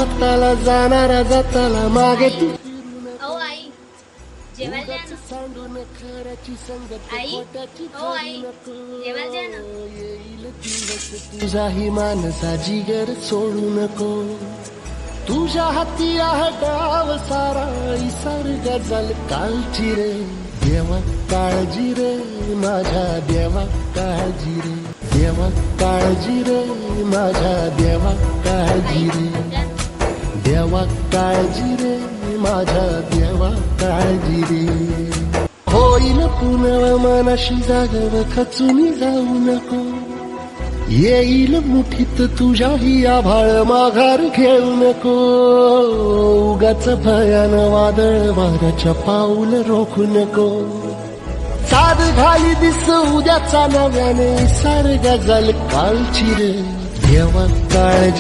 हाताला जाणारा जाताला मागे तू अहो आई जेवायला द्या ना. सांडून खऱ्याची संगत आई खोट्याची हो आई जेवायला द्या ना. येईल दिवस तुझाही मानसा जिगर सोडू नको तुझ्या हाती आहे डाव सारा इसार गजल कालची रे देवा काळजी रे माझ्या देवा काळजी रे देवा काळजी रे माझ्या देवा काळजी रे देवा काळजी रे माझ्या देवा काळजी रे होईल पुनव मनाशी जागव खचून जाऊ नको येईल मुठीत तुझ्याही आभाळ माघार घेऊ नको उगाच भयान वादळ वाऱ्याच्या पाऊल रोखू नको साध घाली दिस उद्याचा नव्याने सार गजल कालची रे देवा काळजी